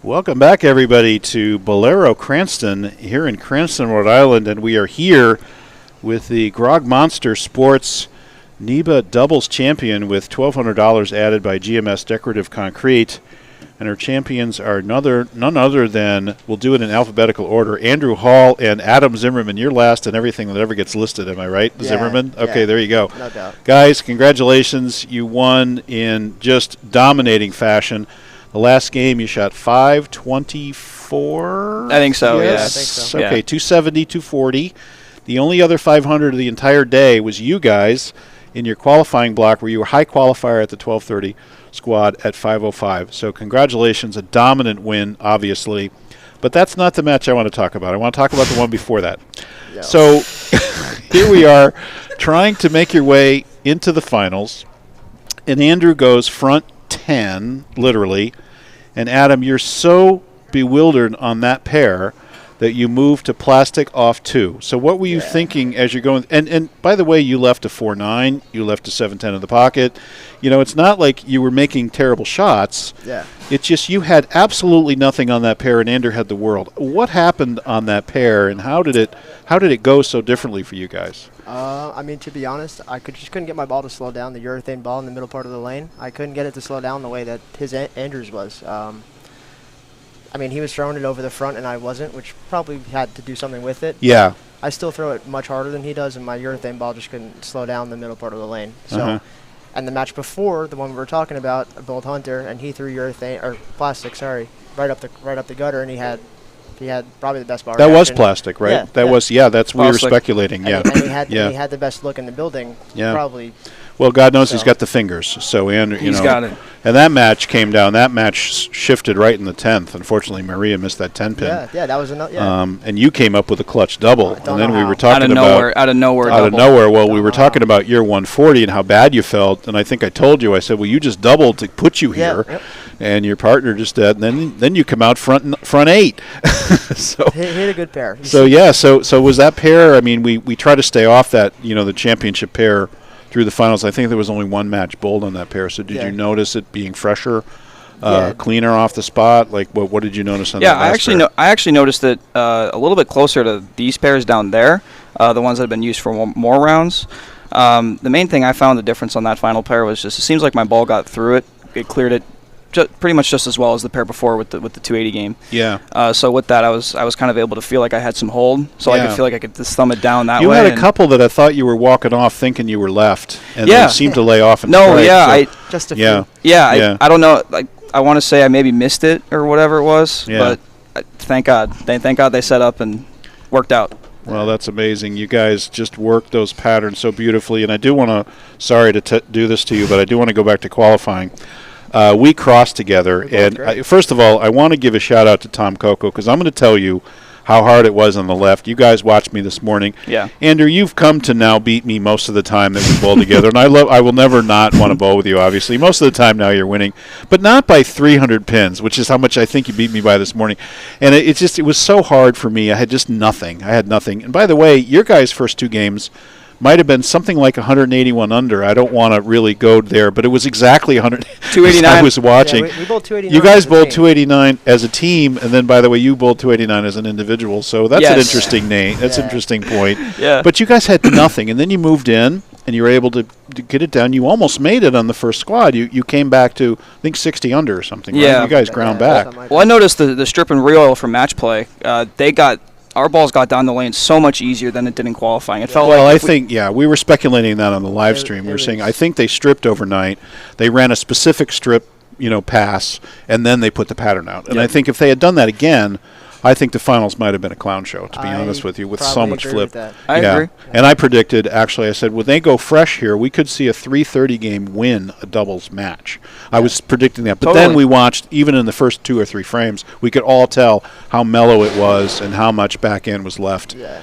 Welcome back, everybody, to Bowlero Cranston here in Cranston, Rhode Island, and we are here with the GrogMonster Sports NEBA Doubles Champion with $1,200 added by GMS Decorative Concrete. And our champions are none other than, we'll do it in alphabetical order, Andrew Hall and Adam Zimmerman. You're last in everything that ever gets listed, am I right, yeah, Zimmerman? Okay, yeah, there you go. No doubt. Guys, congratulations. You won in just dominating fashion. The last game you shot 524? I think so, yes. yeah. I think so. Okay, Yeah. 270, 240. The only other 500 of the entire day was you guys in your qualifying block where you were high qualifier at the 1230 squad at 505. So congratulations, a dominant win, obviously. But that's not the match I want to talk about. I want to talk about the one before that. Yeah. So here we are trying to make your way into the finals. And Andrew goes front 10, literally. And Adam, you're so bewildered on that pair that you moved to plastic off 2. So what were you thinking as you're going? And by the way, you left a 4-9. You left a 7-10 in the pocket. You know, it's not like you were making terrible shots. Yeah. It's just you had absolutely nothing on that pair, and Andrew had the world. What happened on that pair, and how did it go so differently for you guys? I mean, to be honest, I just couldn't get my ball to slow down, the urethane ball in the middle part of the lane. I couldn't get it to slow down the way that his Andrew's was. I mean, he was throwing it over the front, and I wasn't, which probably had to do something with it. Yeah. I still throw it much harder than he does, and my urethane ball just couldn't slow down the middle part of the lane. So, and the match before, the one we were talking about, Bolt Hunter, and he threw urethane or plastic, sorry, right up the gutter, and he had probably the best ball. That was reaction. plastic, right? Yeah, that was that's we were Plastic. speculating. Yeah. And he had yeah. he had the best look in the building. Yeah. Probably. Well, God knows he's So. got the fingers. So Andrew, He's got it. And that match came down. That match shifted right in the 10th. Unfortunately, Maria missed that 10 pin. Yeah, that was another. Yeah. And you came up with a clutch double. don't And then know we how. were talking about Out of nowhere. out of double. nowhere. Well, we Don't were know talking how. about year 140 and how bad you felt. And I think I told you. I said, well, you just doubled to put you Yeah, here, yep. and your partner just did. And then you come out front 8. So. hit a good pair. So yeah, so was that pair? I mean, we try to stay off that, the championship pair through the finals. I think there was only one match bowled on that pair. So did you notice it being fresher, cleaner off the spot? Like what did you notice on that? Yeah, I actually noticed it a little bit closer to these pairs down there, the ones that have been used for more rounds. The main thing I found the difference on that final pair was just it seems like my ball got through it. It cleared it pretty much just as well as the pair before with the 280 game. Yeah. So with that, I was kind of able to feel like I had some hold, so I could feel like I could just thumb it down that way. You had a couple that I thought you were walking off thinking you were left, and Yeah. they seemed to lay off. And No, strike, yeah, so- just a yeah. few. Yeah, I don't know. Like I want to say I maybe missed it or whatever it was, Yeah. but thank God. Thank God they set up and worked out. Well, that's amazing. You guys just worked those patterns so beautifully, and I do want to. Sorry to do this to you, but I do want to go back to qualifying. We crossed together, and first of all, I want to give a shout out to Tom Coco because I'm going to tell you how hard it was on the left. You guys watched me this morning. Yeah. Andrew, you've come to now beat me most of the time that we bowl together, and I will never not want to bowl with you, obviously. Most of the time now you're winning, but not by 300 pins, which is how much I think you beat me by this morning. And it was so hard for me. I had just nothing. I had nothing. And by the way, your guys' first 2 games might have been something like 181 under. I don't want to really go there, but it was exactly 100. 289. I was watching. Yeah, we bowled 289. You guys as a bowled team. 289 as a team, and then, by the way, you bowled 289 as an individual. So that's an Yes. interesting name. That's an Yeah. interesting point. Yeah. But you guys had nothing, and then you moved in, and you were able to get it down. You almost made it on the first squad. You came back to, I think, 60 under or something. Right? Yeah. You guys ground Yeah, back. something like Well, I noticed the strip and re-oil from match play. Our balls got down the lane so much easier than it did in qualifying. It felt Well, like I think, we were speculating that on the live stream. We were saying, I think they stripped overnight. They ran a specific strip, pass, and then they put the pattern out. And I think if they had done that again, I think the finals might have been a clown show, to be honest with you, with so probably much agree flip. with that. I agree. And I predicted, actually, I said, when they go fresh here, we could see a 330 game win a doubles match. I was predicting that. But then Totally. we watched, even in the first 2 or 3 frames, we could all tell how mellow it was and how much back end was left. Yeah.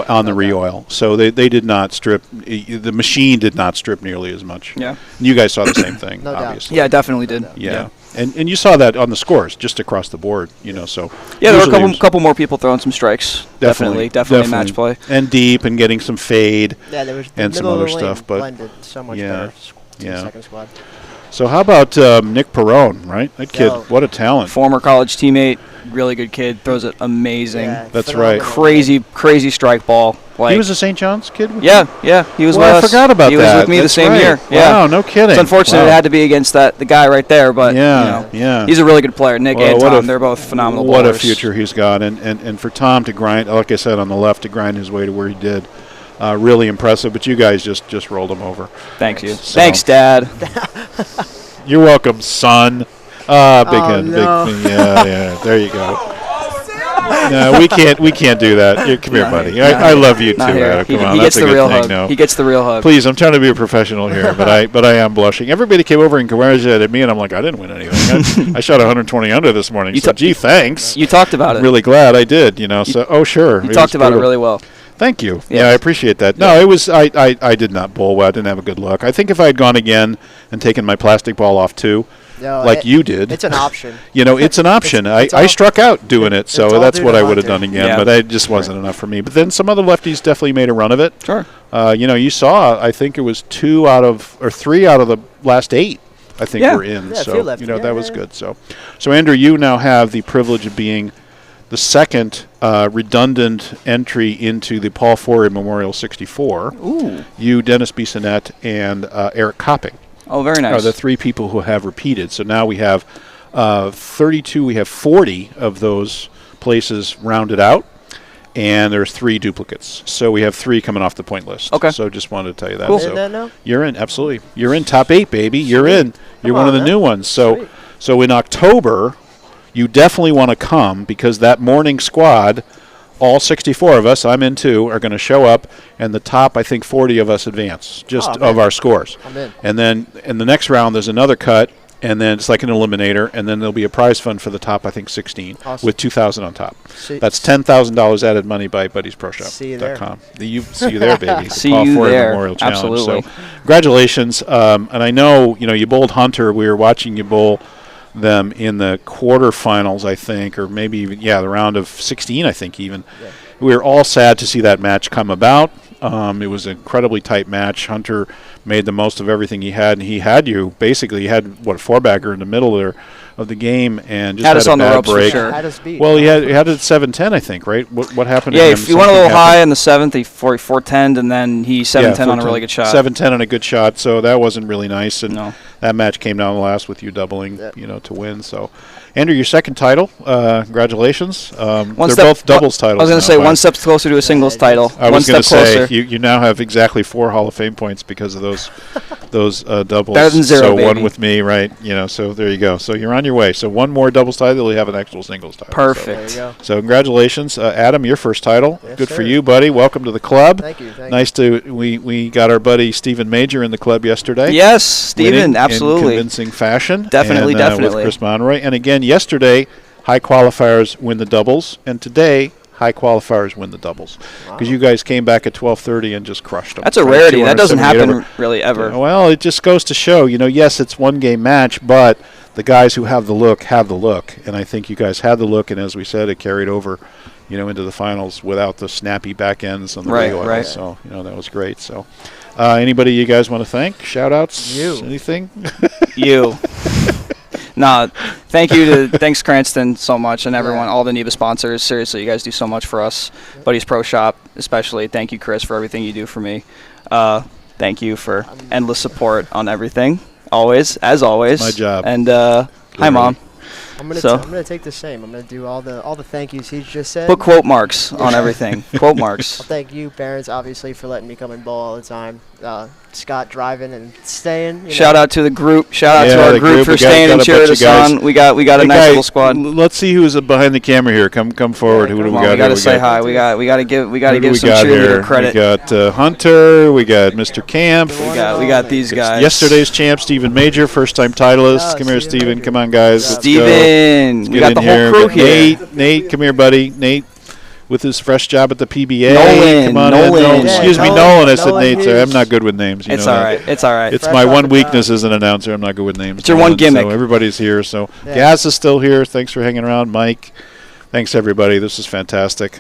On the re-oil. So they did not strip. The machine did not strip nearly as much. Yeah. And you guys saw the same thing, No doubt. obviously. Yeah, definitely did. Yeah. And you saw that on the scores, just across the board, so. Yeah, there were usually a it was couple more people throwing some strikes. Definitely match play. And deep and getting some fade. Yeah, there was the And some middle other of the lane stuff, but blended so much yeah. better. Yeah. Second squad. So how about Nick Perrone, right? That kid, what a talent. Former college teammate, really good kid, throws it amazing. Yeah, That's phenomenal. right. Crazy strike ball. Like, He was a St. John's kid? yeah, he was Well, with I us. forgot about he that. He was with me That's the same right. year. Yeah. Wow, no kidding. It's unfortunate Wow. it had to be against the guy right there, but he's a really good player. Nick and what Tom, a- they're both phenomenal What a bowlers. future he's got. And for Tom to grind, like I said, on the left, to grind his way to where he did, really impressive. But you guys just rolled him over. Thank you. So- Thanks, Dad. You're welcome, son. Big hand. no. Yeah, there you go. No, we can't do that. Come here, buddy. I love you too, Not here. Adam. Come on, He that's gets a the good real thing. hug. No. He gets the real hug. Please, I'm trying to be a professional here, but I am blushing. Everybody came over and congratulated me, and I'm like, I didn't win anything. I shot 120 under this morning. You So, gee, thanks. You talked about I'm it. really glad I did. So sure. You It talked was about it brutal. really well. Thank you. Yeah. Yeah, I appreciate that. No, it was I did not bowl well. I didn't have a good look. I think if I had gone again and taken my plastic ball off too, No, like you did, It's an option. it's an option. It's I all- struck out doing it, it's so all that's due what to I would have Hunter. done again. Yeah. But it just wasn't enough for me. But then some other lefties definitely made a run of it. Sure. You saw, I think it was 3 out of the last 8. I think Yeah. were in. Yeah, a So few left. Yeah, that was yeah. good. So Andrew, you now have the privilege of being the second redundant entry into the Paul Forey Memorial 64. Ooh. You, Dennis Bissonette, and Eric Copping Oh, very nice. are the 3 people who have repeated. So now we have 32. We have 40 of those places rounded out, and there's 3 duplicates. So we have 3 coming off the point list. Okay. So just wanted to tell you that. Cool. So In that now? you're in, absolutely. You're in top 8, baby. You're Sweet. in. You're Come one of on, the man. new ones. So Sweet. so in October, you definitely want to come because that morning squad, all 64 of us, I'm in too, are going to show up, and the top, I think, 40 of us advance just Oh, of man. our scores. I'm in. And then in the next round, there's another cut, and then it's like an eliminator, and then there'll be a prize fund for the top, I think, 16, Awesome. with $2,000 on top. See- That's $10,000 added money by BuddiesProShop.com. See you there. See you there, baby. See Paul you Ford there. Memorial Challenge. Absolutely. So, congratulations. And I know, you bowled Hunter. We were watching you bowl them in the quarterfinals, I think, or maybe even, the round of 16, I think, even. Yeah. We were all sad to see that match come about. It was an incredibly tight match. Hunter made the most of everything he had, and he had you. Basically, he had, a 4-bagger in the middle there of the game, and just Had had us a on the bad ropes for break. sure. Had us beat. Well, he had it at 7-10, I think, right? What happened to Yeah, him? if he went a Something little high happened. in the 7th, he 4-10, and then he 7-10 on a really good shot. 7-10 on a good shot, so that wasn't really nice. And No. that match came down the last with you doubling, Yep. to win. So, Andrew, your second title. Congratulations. They're step- both doubles titles. I was going now, to say but one step closer to a singles Yeah, title. I One was going step to say closer. you now have exactly 4 Hall of Fame points because of those doubles. Better than 0, So baby. one with me, right? So there you go. So you're on your way. So one more doubles title, you have an actual singles title. Perfect. There you go. So congratulations, Adam, your first title. Yes, Good for sir. you, buddy. Welcome to the club. Thank you. Thank Nice to we got our buddy Stephen Major in the club yesterday. Yes, winning Steven, in absolutely. convincing fashion. Definitely, and, definitely. with Chris Monroy. And again, yesterday, high qualifiers win the doubles, and today, high qualifiers win the doubles. Because you guys came back at 12:30 and just crushed them. That's a Right? rarity. That doesn't 278 happen really ever. Well, it just goes to show, yes, it's one game match, but the guys who have the look have the look. And I think you guys had the look, and as we said, it carried over, into the finals without the snappy back ends on the Right, recoil. right. So, that was great. So, anybody you guys want to thank? Shout outs? You. Anything? You. No, thanks Cranston so much and everyone, all the NEBA sponsors. Seriously, you guys do so much for us. Buddies Pro Shop, especially. Thank you, Chris, for everything you do for me. Thank you for endless support on everything, always, as always. My job. And hi, Mom. I'm gonna So- I'm gonna take the same. I'm gonna do all the thank yous he just said. Put quote marks on everything. Quote marks. I'll thank you, parents, obviously, for letting me come and bowl all the time. Scott driving and staying. Shout out to the group. Shout out Yeah, to our the group group. for We got staying and a cheering bunch us of guys. on. We got a Hey, nice guy, little squad. Let's see who's behind the camera here. Come forward. Who do we Come on, got? we gotta here? say hi. We gotta give Who do we some got cheerleader here? credit. We got Hunter. We got Mr. Camp. The one We got these guys. Yesterday's champ, Stephen Major, first-time titleist. Yeah, Come here, Stephen Stephen. Major. Come on, guys. Yeah. Let's go. Steven. Let's We get got in the whole crew here. Nate, come here, buddy. Nate, with his fresh job at the PBA. Nolan, Come on Nolan. in. Nolan. Yeah, Excuse me, Nolan. Nolan. I said Nolan Nate. Sorry, I'm Hughes. not good with names. You It's know all that. right. It's all right. It's Fresh my off one the weakness as an announcer. I'm not good with names. It's your one gimmick. So everybody's here. So Yeah. Gaz is still here. Thanks for hanging around, Mike. Thanks everybody. This is fantastic.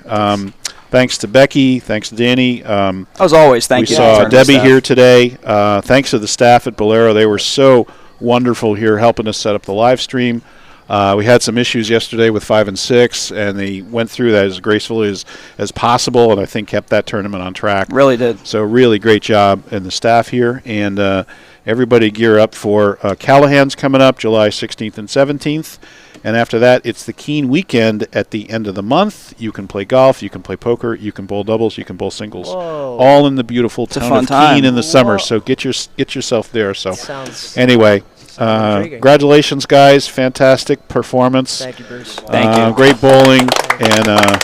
Thanks to Becky. Thanks to Danny. As always, thank we you. saw Intern Debbie staff. here today. Thanks to the staff at Bowlero. They were so wonderful here helping us set up the live stream. We had some issues yesterday with 5 and 6, and they went through that as gracefully as possible, and I think kept that tournament on track. Really did. So really great job and the staff here, and everybody gear up for Callahan's coming up July 16th and 17th. And after that, it's the Keene weekend at the end of the month. You can play golf, you can play poker, you can bowl doubles, you can bowl singles, Whoa. all in the beautiful It's a town fun of time. Keene in the summer. Whoa. So get yourself there. So Sounds anyway, intriguing. congratulations, guys! Fantastic performance. Thank you, Bruce. Thank you. Great bowling and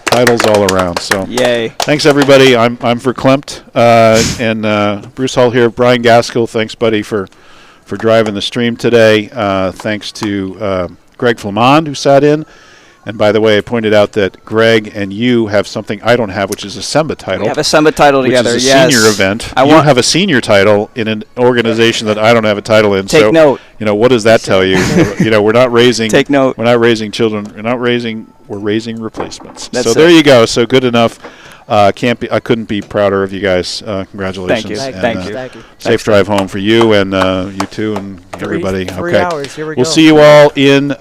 titles all around. So Yay. thanks everybody. I'm verklempt, and Bruce Hall here. Brian Gaskell, thanks buddy for driving the stream today. Thanks to Greg Flamond, who sat in. And by the way, I pointed out that Greg and you have something I don't have, which is a SEMBA title. We have a SEMBA title which together, is a yes. senior event. I You want have a senior title in an organization that I don't have a title in. Take so, note. What does that tell you? We're not raising. Take note. We're not raising children. We're raising replacements. That's so it. there you go. So good enough. I couldn't be prouder of you guys. Congratulations. Thank you. And, Thank you. Thank you. Safe drive home for you and you two and everybody. Three Okay. hours. Here we We'll go. see you all in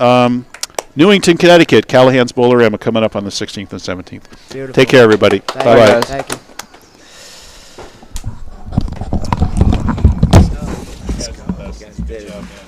Newington, Connecticut. Callahan's Bowlero coming up on the 16th and 17th. Beautiful. Take care, everybody. Thank Bye-bye. you. guys. Thank you. Guys did it.